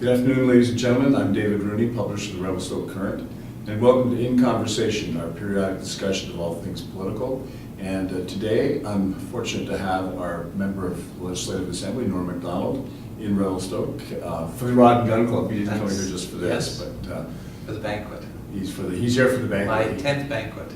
Good afternoon, ladies and gentlemen. I'm David Rooney, publisher of the Revelstoke Current, and welcome to In Conversation, our periodic discussion of all things political. And today, I'm fortunate to have our member of the Legislative Assembly, Norm Macdonald, in Revelstoke for the Rod and Gun Club. He didn't come here just for this, yes, but for the banquet. He's here for the banquet. My 10th banquet.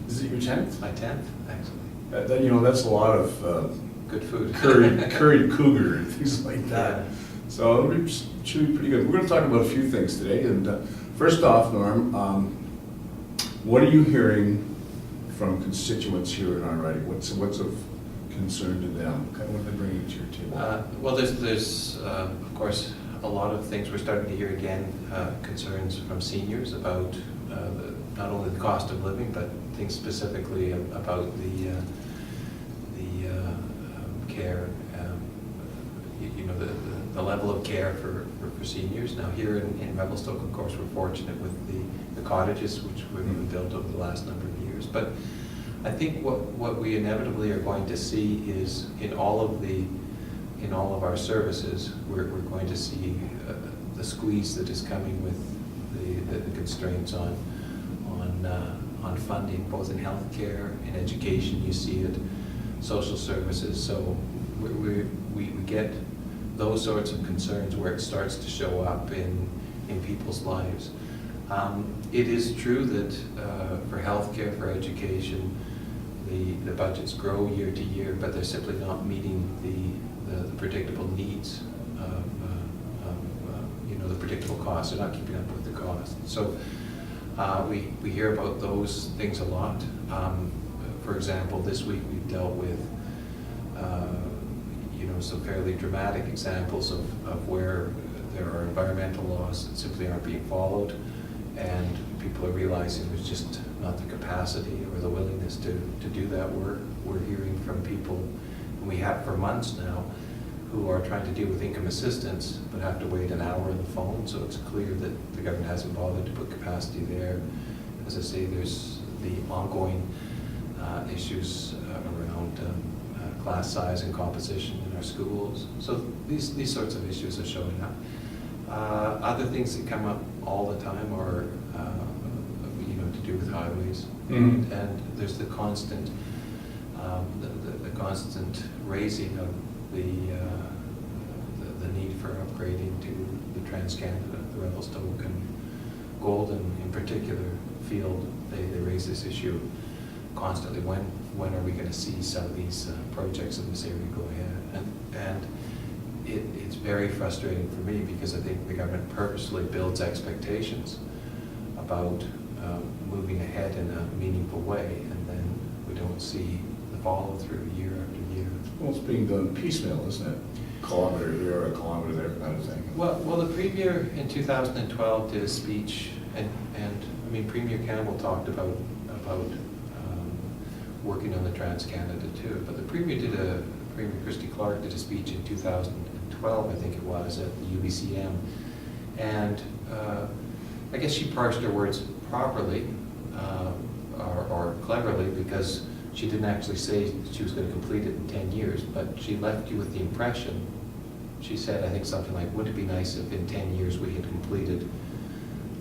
Is it your 10th? My 10th, actually. That's a lot of good food. curried cougar and things like that. Yeah. So it should be pretty good. We're going to talk about a few things today. And first off, Norm, what are you hearing from constituents here in our riding? What's of concern to them? What are they bringing to your table? Well, there's of course, a lot of things we're starting to hear again, concerns from seniors about not only the cost of living, but things specifically about the care, the level of care for seniors. Now here in Revelstoke, of course, we're fortunate with the cottages, which we've been built over the last number of years. But I think what we inevitably are going to see is in all of our services, we're going to see the squeeze that is coming with the constraints on funding, both in healthcare, in education. You see it, social services. So we get those sorts of concerns where it starts to show up in people's lives. It is true that for healthcare, for education, the budgets grow year to year, but they're simply not meeting the predictable needs of the predictable costs. They're not keeping up with the costs. So we hear about those things a lot. For example, this week we've dealt with some fairly dramatic examples of where there are environmental laws that simply aren't being followed, and people are realizing there's just not the capacity or the willingness to do that work. We're hearing from people, and we have for months now, who are trying to deal with income assistance but have to wait an hour on the phone, so it's clear that the government hasn't bothered to put capacity there. As I say, there's the ongoing issues around class size and composition in our schools. So these sorts of issues are showing up. Other things that come up all the time are to do with highways, and there's the constant constant raising of the need for upgrading to the Trans-Canada, the Revelstoke and Golden in particular field. They raise this issue constantly. When are we going to see some of these projects in this area go ahead? And it's very frustrating for me, because I think the government purposely builds expectations about moving ahead in a meaningful way, and then we don't see the follow through year after year. Well, it's being done piecemeal, isn't it? Kilometer here, a kilometer there, kind of thing. Well, the Premier in 2012 did a speech, and I mean, Premier Campbell talked about working on the Trans-Canada too, but the Premier Christy Clark did a speech in 2012, I think it was, at the UBCM, and I guess she parsed her words properly or cleverly, because she didn't actually say she was going to complete it in 10 years, but she left you with the impression. She said, I think something like, would it be nice if in 10 years we had completed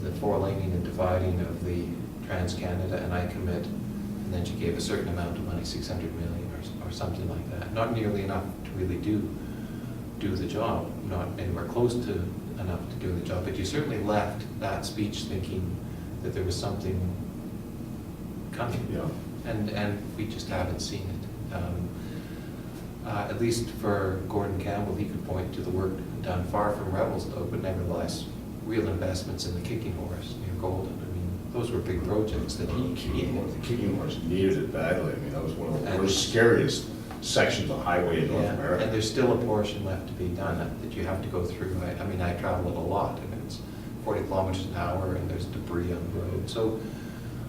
the 4-laning and dividing of the Trans-Canada, and I commit. And then she gave a certain amount of money, 600 million or something like that. Not nearly enough to really do the job, not anywhere close to enough to do the job, but you certainly left that speech thinking that there was something coming. Yeah. And we just haven't seen it. At least for Gordon Campbell, he could point to the work done far from Revelstoke, but nevertheless, real investments in the kicking horse near Golden. I mean, those were big projects that he needed. The kicking horse needed it badly. I mean, that was one of the worst, scariest sections of highway in North America. And there's still a portion left to be done that you have to go through. I mean, I travel it a lot, and it's 40 kilometers an hour, and there's debris on the road.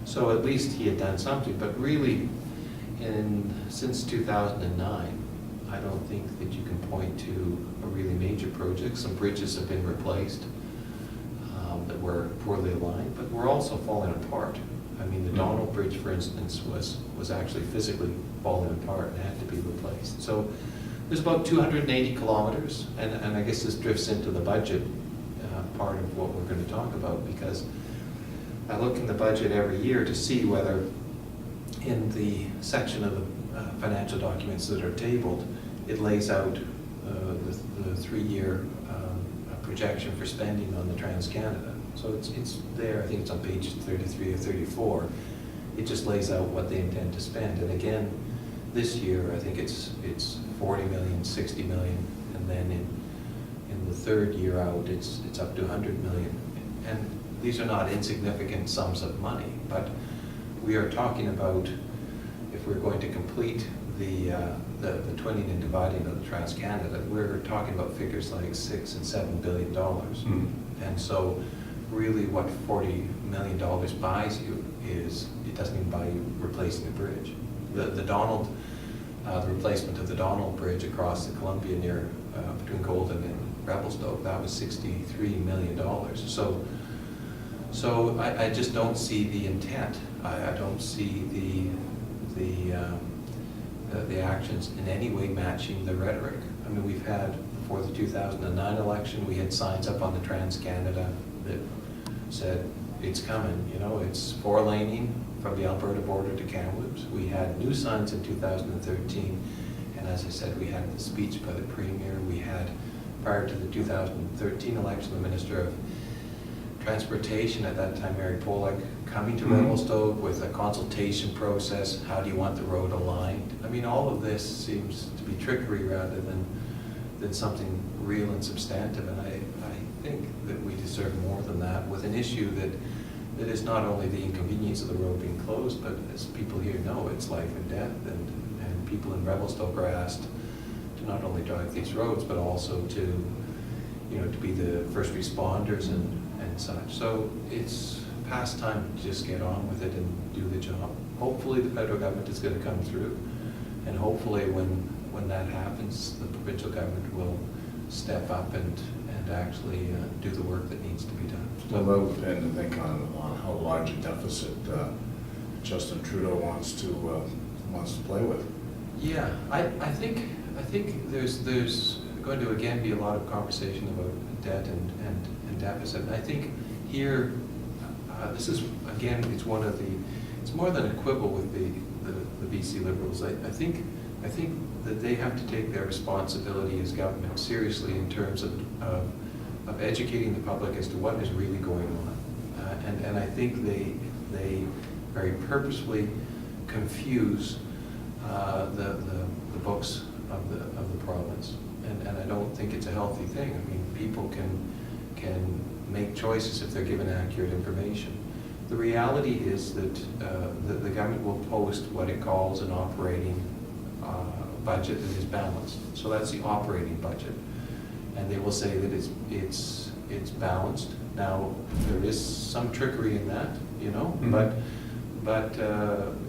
So at least he had done something, but really, since 2009, I don't think that you can point to a really major project. Some bridges have been replaced that were poorly aligned, but we're also falling apart. I mean, the Donald Bridge, for instance, was actually physically falling apart and had to be replaced. So there's about 280 kilometers, and I guess this drifts into the budget part of what we're going to talk about, because I look in the budget every year to see whether in the section of the financial documents that are tabled, it lays out the 3-year projection for spending on the Trans-Canada. So it's there, I think it's on page 33 or 34. It just lays out what they intend to spend. And again, this year, I think it's 40 million, 60 million, and then in the 3rd year out, it's up to 100 million. And these are not insignificant sums of money, but we are talking about, if we're going to complete the twinning and dividing of the Trans-Canada, we're talking about figures like $6 and $7 billion. Mm. And so really what $40 million buys you is, it doesn't even buy you replacing the bridge. The Donald, the replacement of the Donald Bridge across the Columbia near, between Golden and Revelstoke, that was $63 million. So I just don't see the intent. I don't see the actions in any way matching the rhetoric. I mean, we've had, before the 2009 election, we had signs up on the Trans-Canada that said, it's coming, you know, it's 4-laning from the Alberta border to Kamloops. We had new signs in 2013, and as I said, we had the speech by the Premier. We had, prior to the 2013 election, the Minister of Transportation, at that time Mary Pollock, coming to Revelstoke with a consultation process. How do you want the road aligned? I mean, all of this seems to be trickery rather than something real and substantive, and I think that we deserve more than that with an issue that is not only the inconvenience of the road being closed, but as people here know, it's life and death, and people in Revelstoke are asked to not only drive these roads, but also to, you know, to be the first responders and such. So it's past time to just get on with it and do the job. Hopefully the federal government is going to come through, and hopefully when that happens, the provincial government will step up and actually do the work that needs to be done. Well, that would depend, I think, on how large a deficit Justin Trudeau wants to play with. Yeah, I think there's going to again be a lot of conversation about debt and deficit. And I think here, this is again, it's more than a quibble with the BC Liberals. I think that they have to take their responsibility as government seriously in terms of educating the public as to what is really going on. And I think they very purposefully confuse the books of the province. And I don't think it's a healthy thing. I mean, people can make choices if they're given accurate information. The reality is that the government will post what it calls an operating budget that is balanced. So that's the operating budget. And they will say that it's balanced. Now, there is some trickery in that, you know, but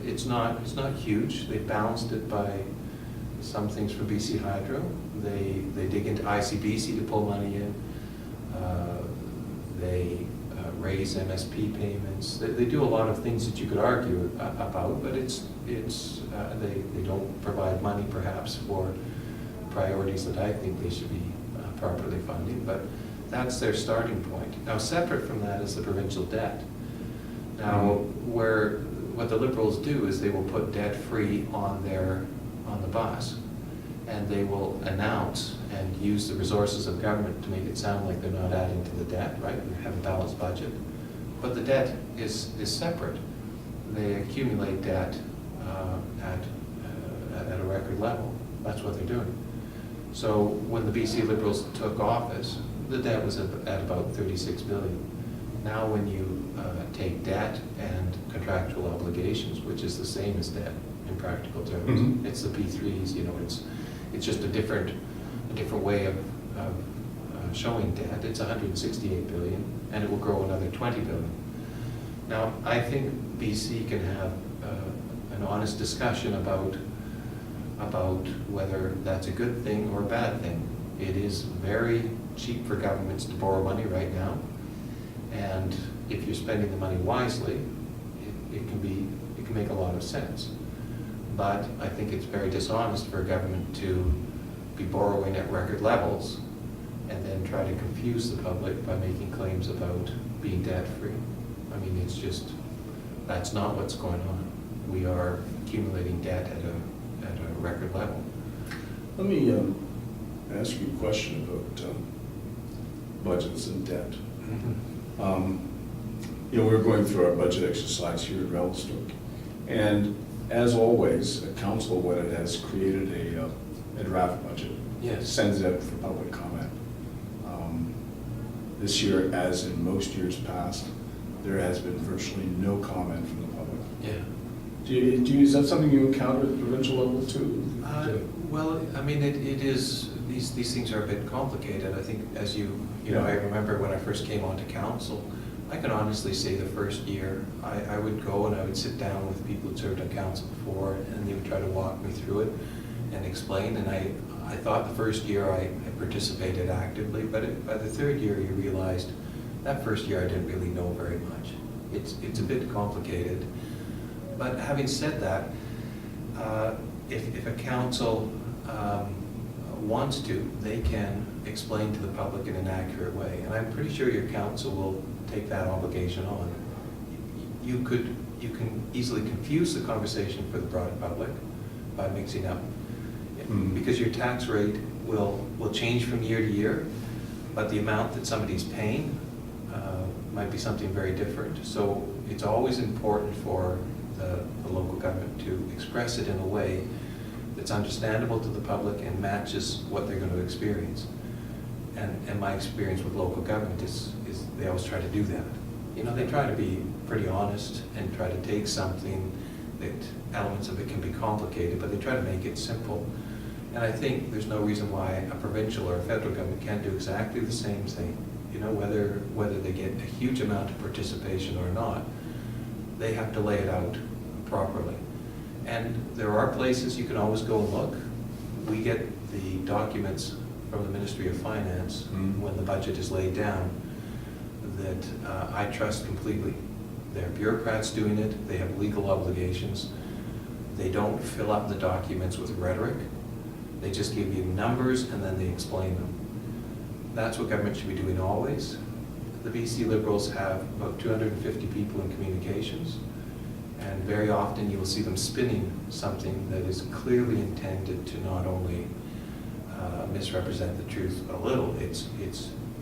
it's not huge. They balanced it by some things from BC Hydro. They dig into ICBC to pull money in. They raise MSP payments. They do a lot of things that you could argue about, but they don't provide money perhaps for priorities that I think they should be properly funding, but that's their starting point. Now, separate from that is the provincial debt. Now, what the Liberals do is they will put debt free on the bus, and they will announce and use the resources of government to make it sound like they're not adding to the debt, right? We have a balanced budget. But the debt is separate. They accumulate debt at a record level. That's what they're doing. So when the BC Liberals took office, the debt was at about $36 billion. Now when you take debt and contractual obligations, which is the same as debt in practical terms, it's the P3s, you know, it's just a different way of showing debt. It's $168 billion, and it will grow another $20 billion. Now, I think BC can have an honest discussion about whether that's a good thing or a bad thing. It is very cheap for governments to borrow money right now, and if you're spending the money wisely, it can make a lot of sense. But I think it's very dishonest for a government to be borrowing at record levels and then try to confuse the public by making claims about being debt-free. I mean, it's just, that's not what's going on. We are accumulating debt at a record level. Let me ask you a question about budgets and debt. You know, we're going through our budget exercise here at Revelstoke, and as always, a council, when it has created a draft budget, Yes. sends it out for public comment. This year, as in most years past, there has been virtually no comment from the public. Yeah. Is that something you encounter at the provincial level too? Well, I mean, it is, these things are a bit complicated. I think as you know, I remember when I first came onto council, I can honestly say the first year, I would go and I would sit down with people who'd served on council before, and they would try to walk me through it and explain. And I thought the first year I participated actively, but by the third year you realized that first year I didn't really know very much. It's a bit complicated. But having said that, if a council wants to, they can explain to the public in an accurate way. And I'm pretty sure your council will take that obligation on. You can easily confuse the conversation for the broad public by mixing up, because your tax rate will change from year to year, but the amount that somebody's paying might be something very different. So it's always important for the local government to express it in a way that's understandable to the public and matches what they're going to experience. And my experience with local government is they always try to do that. You know, they try to be pretty honest and try to take something that elements of it can be complicated, but they try to make it simple. And I think there's no reason why a provincial or a federal government can't do exactly the same thing. You know, whether they get a huge amount of participation or not, they have to lay it out properly. And there are places you can always go and look. We get the documents from the Ministry of Finance when the budget is laid down that I trust completely. They're bureaucrats doing it. They have legal obligations. They don't fill up the documents with rhetoric. They just give you numbers and then they explain them. That's what government should be doing always. The BC Liberals have about 250 people in communications, and very often you will see them spinning something that is clearly intended to not only misrepresent the truth a little, it's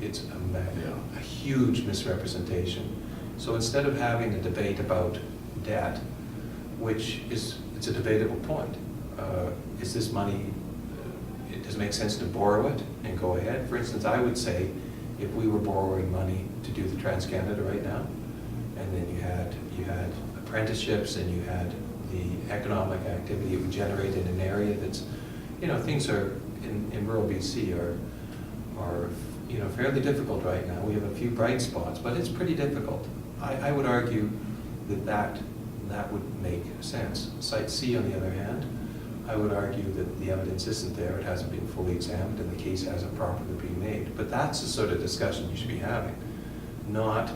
a huge misrepresentation. So instead of having a debate about debt, which it's a debatable point, is this money, does it make sense to borrow it and go ahead? For instance, I would say if we were borrowing money to do the Trans-Canada right now, and then you had apprenticeships and you had the economic activity it would generate in an area that's, you know, things are in rural BC are you know, fairly difficult right now. We have a few bright spots, but it's pretty difficult. I would argue that would make sense. Site C, on the other hand, I would argue that the evidence isn't there, it hasn't been fully examined, and the case hasn't properly been made. But that's the sort of discussion you should be having, not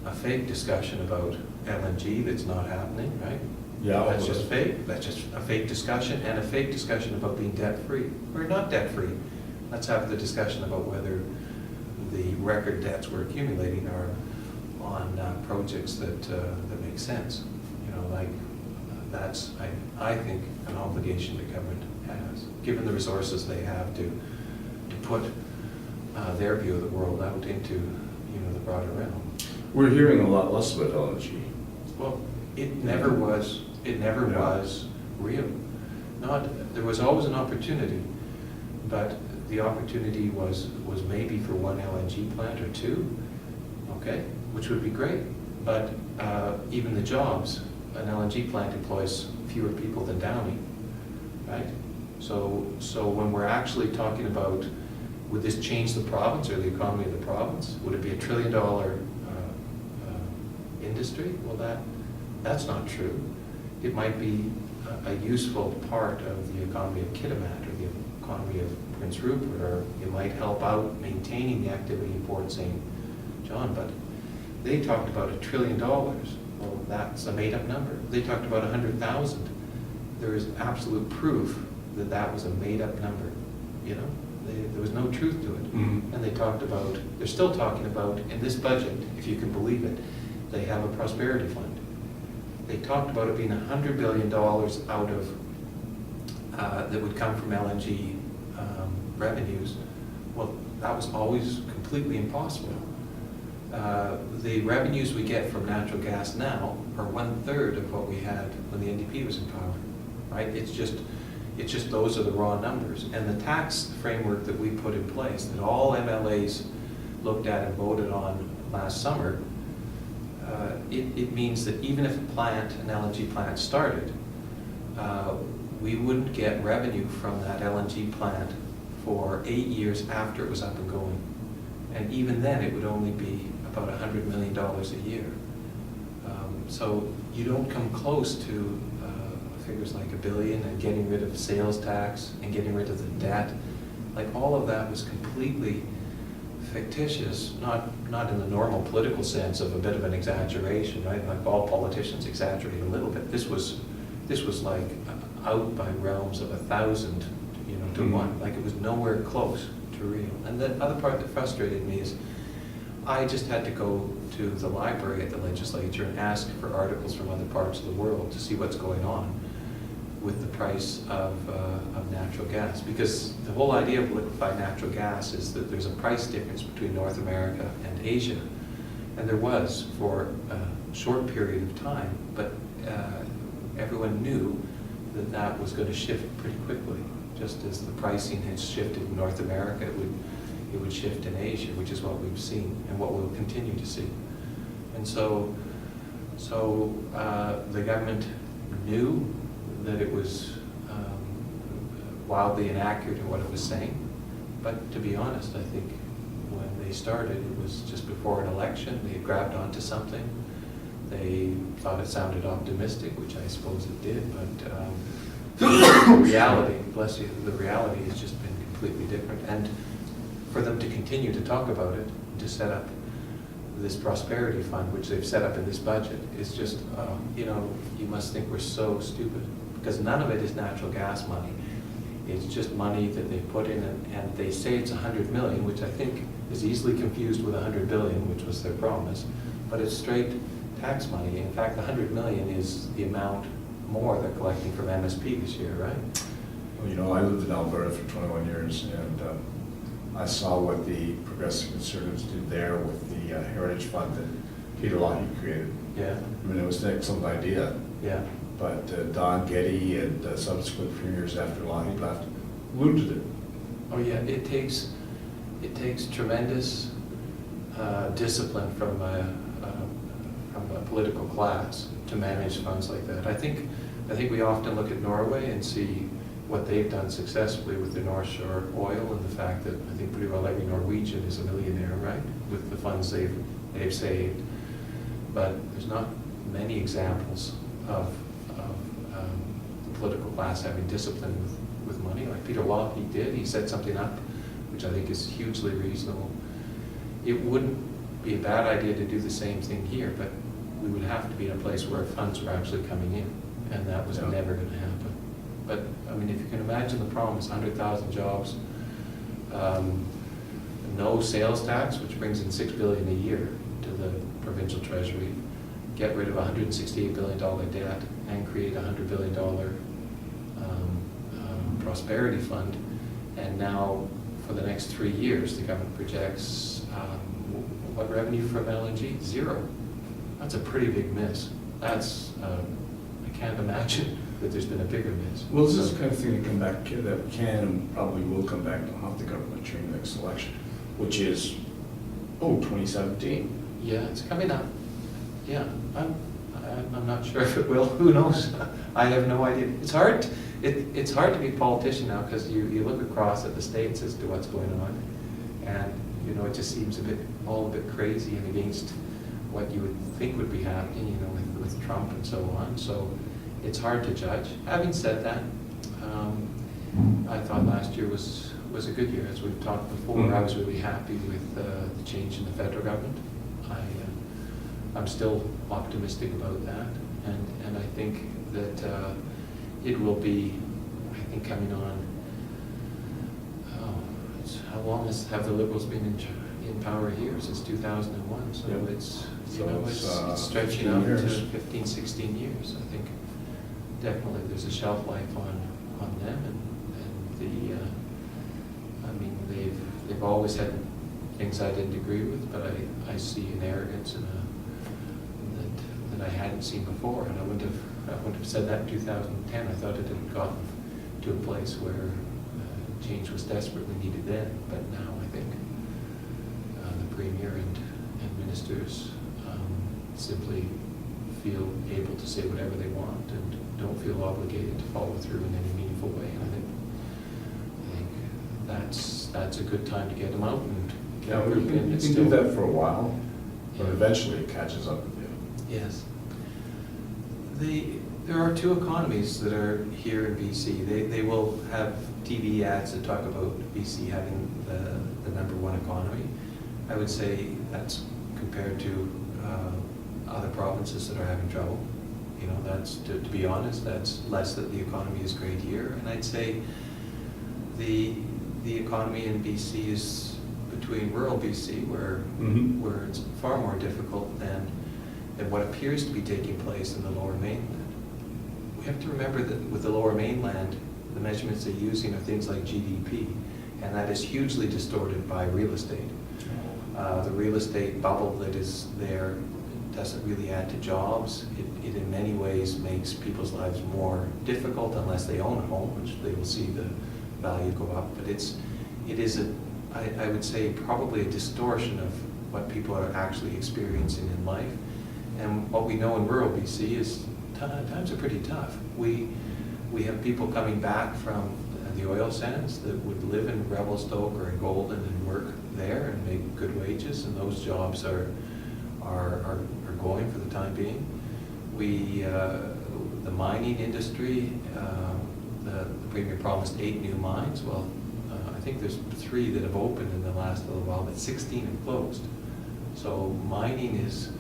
a fake discussion about LNG that's not happening, right? Yeah. That's just fake. That's just a fake discussion, and a fake discussion about being debt-free. Or not debt-free. Let's have the discussion about whether the record debts we're accumulating are on projects that make sense. You know, like that's, I think, an obligation the government has, given the resources they have to put their view of the world out into, you know, the broader realm. We're hearing a lot less about LNG. Well, it never was. It never was real. There was always an opportunity, but the opportunity was maybe for one LNG plant or two, okay, which would be great. But even the jobs, an LNG plant employs fewer people than Downey, right? So when we're actually talking about, would this change the province or the economy of the province? Would it be $1 trillion industry? Well, that's not true. It might be a useful part of the economy of Kitimat or the economy of Prince Rupert, or it might help out maintaining the activity in Fort St. John. But they talked about $1 trillion. Well, that's a made-up number. They talked about 100,000. There is absolute proof that that was a made-up number, you know? There was no truth to it. Mhm. And they talked about, they're still talking about, in this budget, if you can believe it, they have a prosperity fund. They talked about it being $100 billion out of, that would come from LNG revenues. Well, that was always completely impossible. The revenues we get from natural gas now are 1/3 of what we had when the NDP was in power, right? It's just those are the raw numbers. And the tax framework that we put in place, that all MLAs looked at and voted on last summer, it means that even if an LNG plant started, we wouldn't get revenue from that LNG plant for 8 years after it was up and going. And even then, it would only be about $100 million a year. So you don't come close to figures like $1 billion, and getting rid of sales tax and getting rid of the debt. Like, all of that was completely fictitious, not in the normal political sense of a bit of an exaggeration, right? Like, all politicians exaggerate a little bit. This was like out by realms of 1,000, to Mhm. 1. Like, it was nowhere close to real. And the other part that frustrated me is I just had to go to the library at the legislature and ask for articles from other parts of the world to see what's going on with the price of natural gas. Because the whole idea of liquefied natural gas is that there's a price difference between North America and Asia. And there was for a short period of time, but everyone knew that that was going to shift pretty quickly. Just as the pricing had shifted in North America, it would shift in Asia, which is what we've seen and what we'll continue to see. And so the government knew that it was wildly inaccurate in what it was saying. But to be honest, I think when they started, it was just before an election. They had grabbed onto something. They thought it sounded optimistic, which I suppose it did, but the reality, bless you, the reality has just been completely different. And for them to continue to talk about it, to set up this prosperity fund, which they've set up in this budget, is just, you must think we're so stupid, because none of it is natural gas money. It's just money that they put in, and they say it's $100 million, which I think is easily confused with $100 billion, which was their promise, but it's straight tax money. In fact, the $100 million is the amount more they're collecting from MSP this year, right? Well, I lived in Alberta for 21 years, and I saw what the Progressive Conservatives did there with the Heritage Fund that Peter Lougheed created. Yeah. I mean, it was an excellent idea. Yeah. But Don Getty and subsequent premiers after Lougheed left looted it. Oh yeah, it takes tremendous discipline from a political class to manage funds like that. I think we often look at Norway and see what they've done successfully with the North Shore oil, and the fact that I think pretty well every Norwegian is a millionaire, right, with the funds they've saved. But there's not many examples of the political class having discipline with money, like Peter Lougheed did. He set something up, which I think is hugely reasonable. It wouldn't be a bad idea to do the same thing here, but we would have to be in a place where funds were actually coming in, and that was never going to happen. But, I mean, if you can imagine the promise, 100,000 jobs, no sales tax, which brings in $6 billion a year to the provincial treasury, get rid of $168 billion debt, and create a $100 billion prosperity fund. And now, for the next 3 years, the government projects what revenue from LNG? Zero. That's a pretty big miss. That's, I can't imagine that there's been a bigger miss. Well, this is the kind of thing that can and probably will come back to haunt the government during the next election, which is, 2017. Yeah, it's coming up. Yeah, I'm not sure if it will. Who knows? I have no idea. It's hard. It's hard to be a politician now, because you look across at the states as to what's going on, and it just seems all a bit crazy and against what you would think would be happening, with Trump and so on. So it's hard to judge. Having said that, I thought last year was a good year, as we've talked before. Mm-hmm. I was really happy with the change in the federal government. I'm still optimistic about that, and I think that it will be, coming on how long have the Liberals been in power here? Since 2001, so Yeah. it's, So it's stretching 15 out years. to 15, 16 years. I think definitely there's a shelf life on them, and the, I mean, they've always had things I didn't agree with, but I see an arrogance and that I hadn't seen before, and I wouldn't have said that in 2010. I thought it had gotten to a place where change was desperately needed then, but now I think the Premier and ministers simply feel able to say whatever they want and don't feel obligated to follow through in any meaningful way. And I think that's a good time to get them out and get Yeah, a you group in. can It's do still- that for a while, but Yeah. eventually it catches up with you. Yes. There are two economies that are here in BC. They will have TV ads that talk about BC having the number one economy. I would say that's compared to other provinces that are having trouble. You know, that's, to be honest, that's less that the economy is great here. And I'd say the economy in BC is between rural BC, where it's far more difficult than what appears to be taking place in the Lower Mainland. We have to remember that with the Lower Mainland, the measurements they're using are things like GDP, and that is hugely distorted by real estate. The real estate bubble that is there doesn't really add to jobs. It in many ways makes people's lives more difficult unless they own a home, which they will see the value go up. But it is I would say probably a distortion of what people are actually experiencing in life. And what we know in rural BC is times are pretty tough. We have people coming back from the oil sands that would live in Revelstoke or in Golden and work there and make good wages, and those jobs are going for the time being. The mining industry, the Premier promised 8 new mines. Well, I think there's 3 that have opened in the last little while, but 16 have closed. So mining is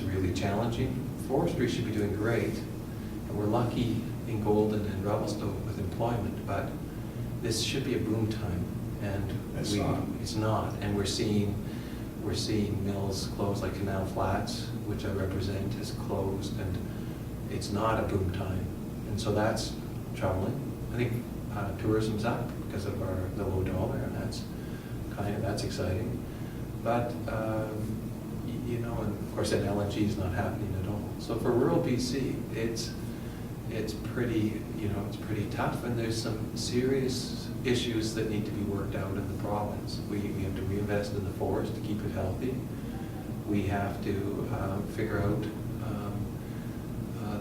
really challenging. Forestry should be doing great, and we're lucky in Golden and Revelstoke with employment, but this should be a boom time, and it's not. And we're seeing mills close, like Canal Flats, which I represent, has closed, and it's not a boom time, and so that's troubling. I think tourism's up because of the low dollar, and that's exciting. But you know, and of course, that LNG is not happening at all. So for rural BC, it's pretty, you know, it's pretty tough, and there's some serious issues that need to be worked out in the province. We have to reinvest in the forest to keep it healthy. We have to figure out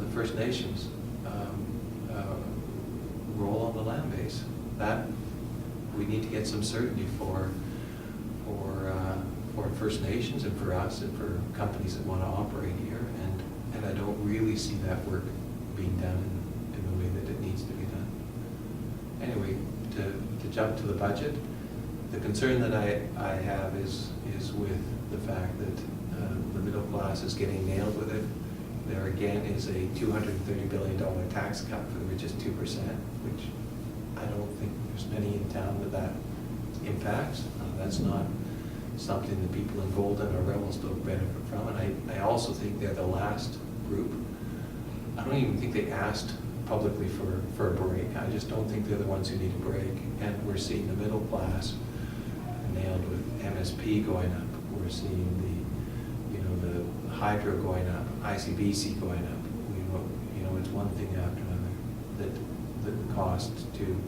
the First Nations role on the land base. That we need to get some certainty for First Nations and for us and for companies that want to operate here, and I don't really see that work being done in the way that it needs to be done. Anyway, to jump to the budget, the concern that I have is with the fact that the middle class is getting nailed with it. There again is a $230 billion tax cut for the richest 2%, which I don't think there's many in town that impacts. That's not something that people in Golden or Revelstoke benefit from, and I also think they're the last group. I don't even think they asked publicly for a break. I just don't think they're the ones who need a break, and we're seeing the middle class nailed with MSP going up. We're seeing the hydro going up, ICBC going up. You know, it's one thing after another that cost to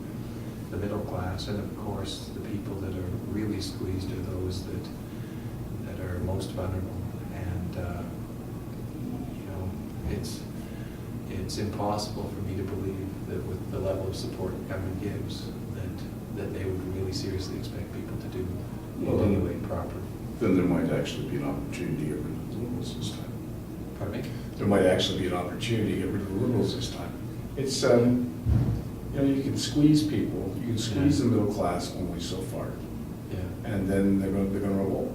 the middle class, and of course the people that are really squeezed are those that are most vulnerable. And you know, it's impossible for me to believe that with the level of support the government gives that they would really seriously expect people to do in any way proper. Then there might actually be an opportunity to get rid of the Liberals this time. Pardon me? There might actually be an opportunity to get rid of the Liberals this time. It's you know, you can squeeze people, you can squeeze the middle class only so far, Yeah. and then they're going to revolt.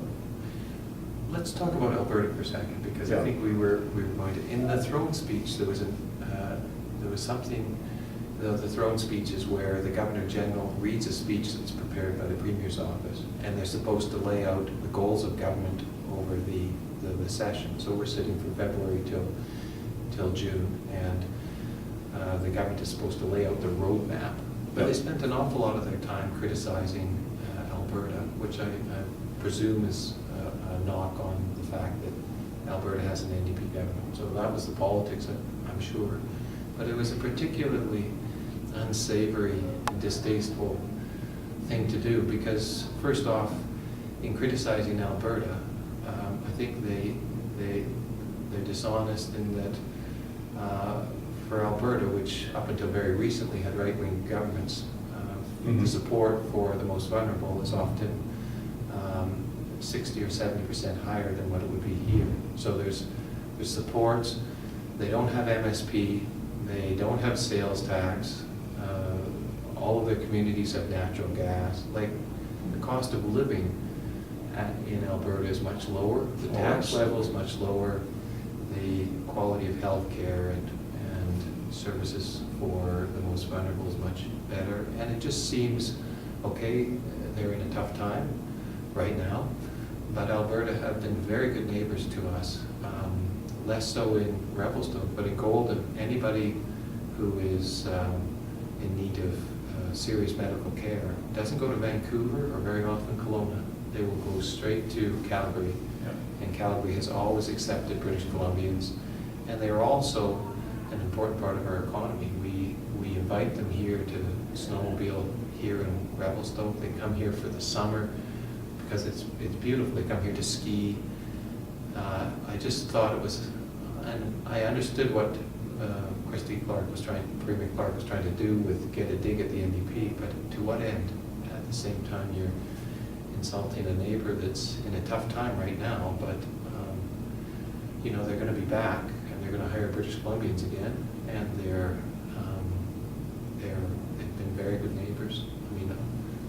Let's talk about Alberta for a second, because I think we were going to, in the throne speech, there was something The throne speech is where the Governor General reads a speech that's prepared by the Premier's office, and they're supposed to lay out the goals of government over the session. So we're sitting from February till June, and the government is supposed to lay out the roadmap. But they spent an awful lot of their time criticizing Alberta, which I presume is a knock on the fact that Alberta has an NDP government. So that was the politics, I'm sure. But it was a particularly unsavory and distasteful thing to do, because first off, in criticizing Alberta, I think they're dishonest in that for Alberta, which up until very recently had right-wing governments, the support for the most vulnerable is often 60 or 70% higher than what it would be here. So there's supports. They don't have MSP. They don't have sales tax. All of their communities have natural gas. Like, the cost of living in Alberta is much lower. The tax level is much lower. The quality of health care and services for the most vulnerable is much better. And it just seems, okay, they're in a tough time right now, but Alberta have been very good neighbors to us. Less so in Revelstoke, but in Golden, anybody who is in need of serious medical care doesn't go to Vancouver or very often Kelowna. They will go straight to Calgary. Yep. And Calgary has always accepted British Columbians, and they are also an important part of our economy. We invite them here to snowmobile here in Revelstoke. They come here for the summer because it's beautiful. They come here to ski. I just thought it was, and I understood what Premier Clark was trying to do with get a dig at the NDP, but to what end? At the same time, you're insulting a neighbor that's in a tough time right now, but you know, they're going to be back, and they're going to hire British Columbians again, and they've been very good neighbors. I mean,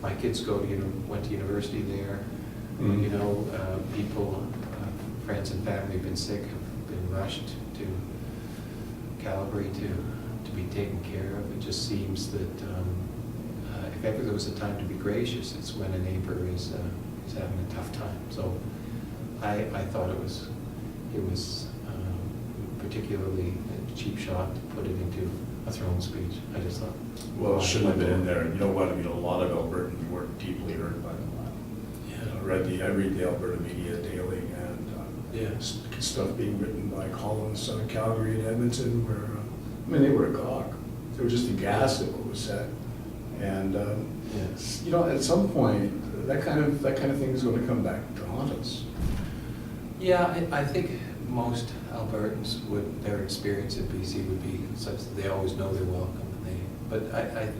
my kids went to university there. You know, people, friends and family have been sick, have been rushed to Calgary to be taken care of. It just seems that if ever there was a time to be gracious, it's when a neighbor is having a tough time. So I thought it was particularly a cheap shot to put it into a throne speech. I just thought, Well, it shouldn't have been in there. You know what, I mean, a lot of Albertans were deeply hurt by that. I read the Alberta media daily, and stuff being written by columnists out of Calgary and Edmonton where, I mean, they were agog. They were just aghast at what was said. And, you know, at some point, that kind of thing is going to come back to haunt us. yeah, I think most Albertans their experience at BC would be such that they always know they're welcome. But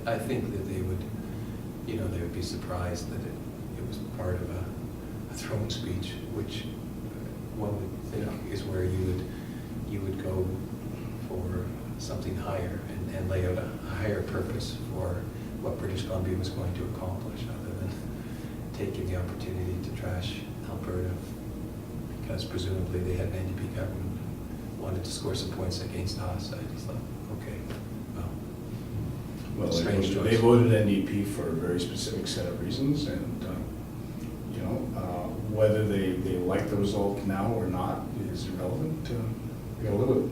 I think that they would be surprised that it was part of a throne speech, which one would think is where you would go for something higher and lay out a higher purpose for what British Columbia was going to accomplish, other than taking the opportunity to trash Alberta because presumably they had an NDP government, wanted to score some points against us. I just thought, okay, Well, strange choice. they voted NDP for a very specific set of reasons, and you know, whether they like the result now or not is irrelevant. We gotta live with it.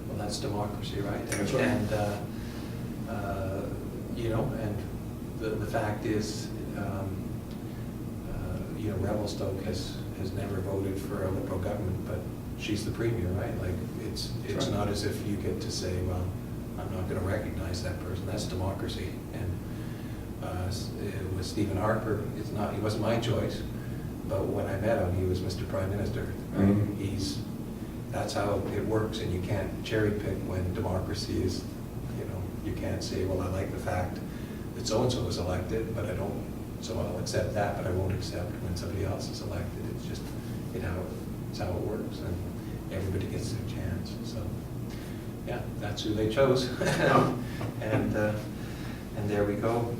Well, that's democracy, right? That's right. And you know, and the fact is, you know, Revelstoke has never voted for a Liberal government, but she's the Premier, right? Like, it's right. not as if you get to say, well, I'm not going to recognize that person. That's democracy. And with Stephen Harper, he wasn't my choice, but when I met him, he was Mr. Prime Minister. Right? Mm-hmm. That's how it works, and you can't cherry pick when democracy is, you know, you can't say, well, I like the fact that so-and-so was elected, but I don't, so I'll accept that, but I won't accept when somebody else is elected. It's just, it's how it works, and everybody gets their chance. So, yeah, that's who they chose, and there we go.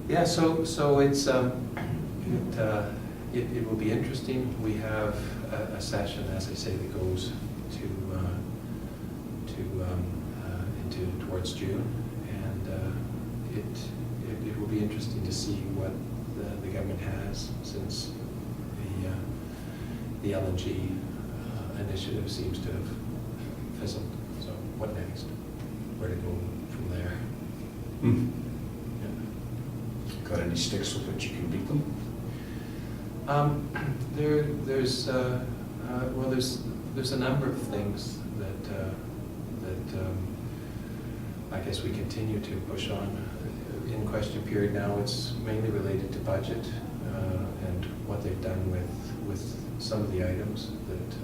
Yeah, so it's it will be interesting. We have a session, as I say, that goes into towards June, it will be interesting to see what the government has, since the LNG initiative seems to have fizzled. So what next? Where to go from there? Yeah. Got any sticks with which you can beat them? There's a number of things that I guess we continue to push on. In question period now, it's mainly related to budget and what they've done with some of the items that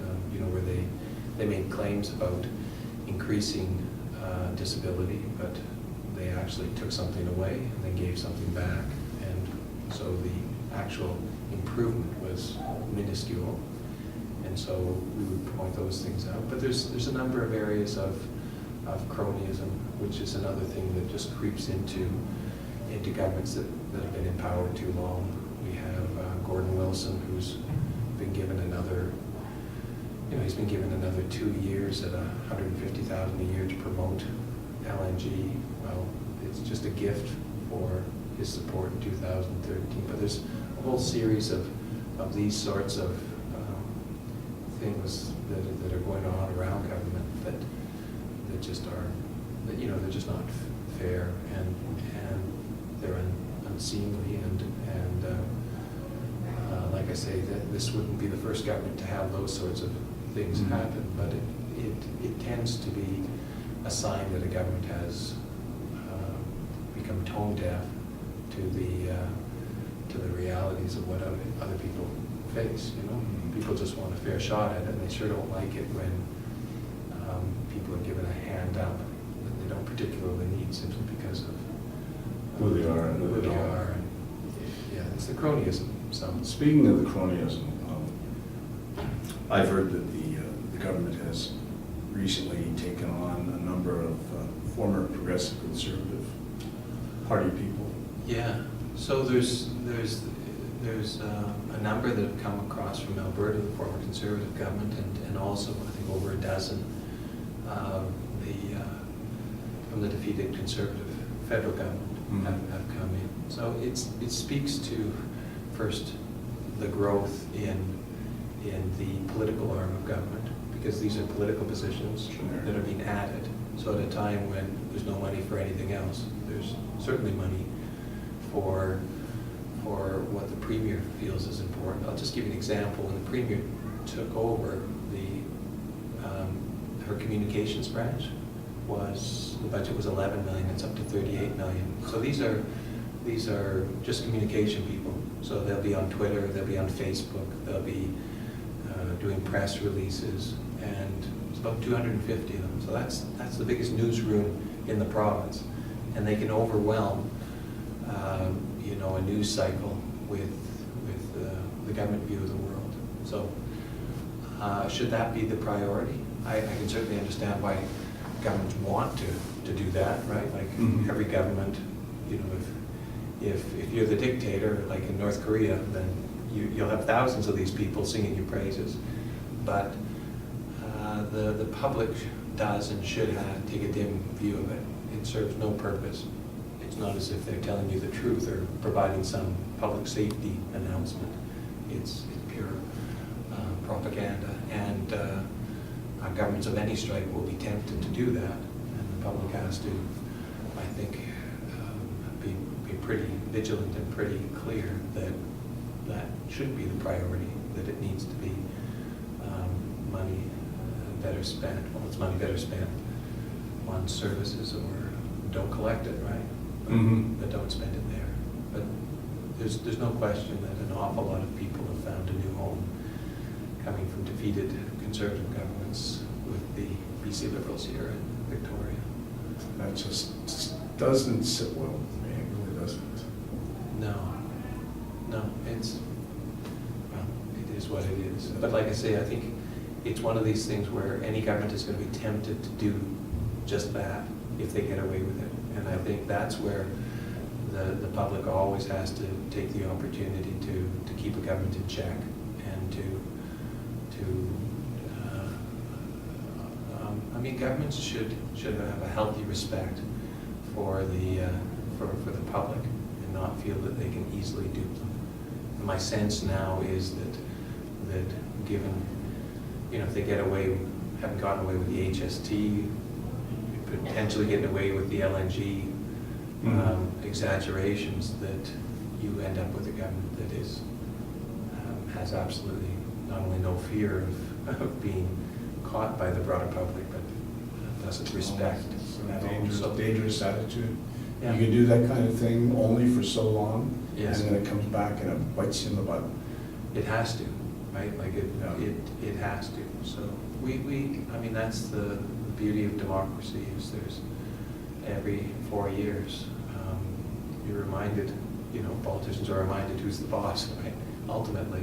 where they made claims about increasing disability, but they actually took something away and then gave something back, and so the actual improvement was minuscule, and so we would point those things out. But there's a number of areas of cronyism, which is another thing that just creeps into governments that have been in power too long. We have Gordon Wilson, who's been given another, he's been given another 2 years at $150,000 a year to promote LNG. Well, it's just a gift for his support in 2013. But there's a whole series of these sorts of things that are going on around government that just are, they're just not fair, and they're unseemly, and like I say, that this wouldn't be the first government to have those sorts of things happen, but it tends to be a sign that a government has become tone deaf to the realities of what other people face. People just want a fair shot at it, and they sure don't like it when people are given a hand up that they don't particularly need, simply because of Who they are and who they are. And, yeah, it's the cronyism. So speaking of the cronyism, I've heard that the government has recently taken on a number of former progressive conservative party people. yeah, so there's a number that have come across from Alberta, the former conservative government, and also I think over a dozen from the defeated conservative federal government have come in. So it speaks to, first, the growth in the political arm of government, because these are political positions that are being added. So at a time when there's no money for anything else, there's certainly money for what the Premier feels is important. I'll just give you an example. When the Premier took over, her communications branch the budget was 11 million, it's up to 38 million. So these are just communication people. So they'll be on Twitter, they'll be on Facebook, they'll be doing press releases, and it's about 250 of them. So that's the biggest newsroom in the province, and they can overwhelm a news cycle with the government view of the world. So should that be the priority? I can certainly understand why governments want to do that, right? Like every government, if you're the dictator, like in North Korea, then you'll have thousands of these people singing your praises. But the public does and should take a dim view of it. It serves no purpose. It's not as if they're telling you the truth or providing some public safety announcement. It's pure propaganda, and governments of any stripe will be tempted to do that, and the public has to, I think, be pretty vigilant and pretty clear that that should be the priority, that it needs to be money better spent. Well, it's money better spent on services, or don't collect it, right? But don't spend it there. But there's no question that an awful lot of people have found a new home coming from defeated conservative governments with the BC Liberals here in Victoria. That just doesn't sit well with me. It really doesn't. No, it is what it is. But like I say, I think it's one of these things where any government is going to be tempted to do just that if they get away with it. And I think that's where the public always has to take the opportunity to keep a government in check, and governments should have a healthy respect for the public and not feel that they can easily dupe them. And my sense now is that given, if they haven't gotten away with the HST, potentially getting away with the LNG exaggerations, that you end up with a government that has absolutely not only no fear of being caught by the broader public, but doesn't respect. Dangerous attitude. Yeah. You can do that kind of thing only for so long, Yes. and then it comes back and it bites you in the butt. It has to, right? Like it has to. So I mean, that's the beauty of democracy, is there's every 4 years, you're reminded, politicians are reminded who's the boss, right? Ultimately,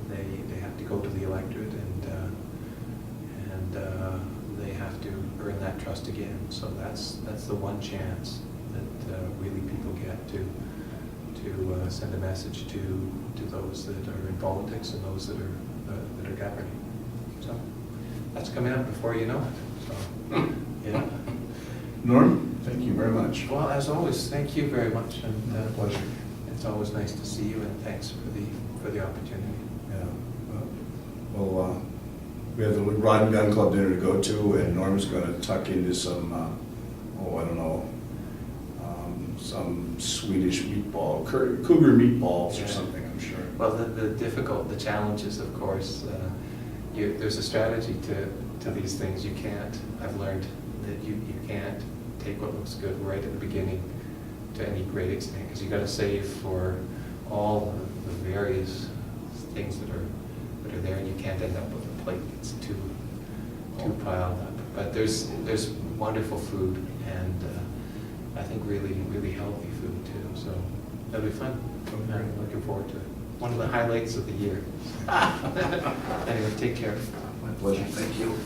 they have to go to the electorate and they have to earn that trust again. So that's the one chance that really people get to send a message to those that are in politics and those that are governing. So that's coming up before you know it. So yeah. Norm, thank you very much. Well, as always, thank you very much, and My pleasure. it's always nice to see you, and thanks for the opportunity. Yeah. Well, we have the Rod and Gun Club dinner to go to, and Norm's going to tuck into some, I don't know, some Swedish meatball, cougar meatballs or something, I'm sure. Well, the challenge is, of course, there's a strategy to these things. I've learned that you can't take what looks good right at the beginning to any great extent, because you got to save for all the various things that are there, and you can't end up with a plate that's too piled up. But there's wonderful food, and I think really, really healthy food too. So that'll be fun. I'm looking forward to it. One of the highlights of the year. Anyway, take care. My pleasure. Thank you.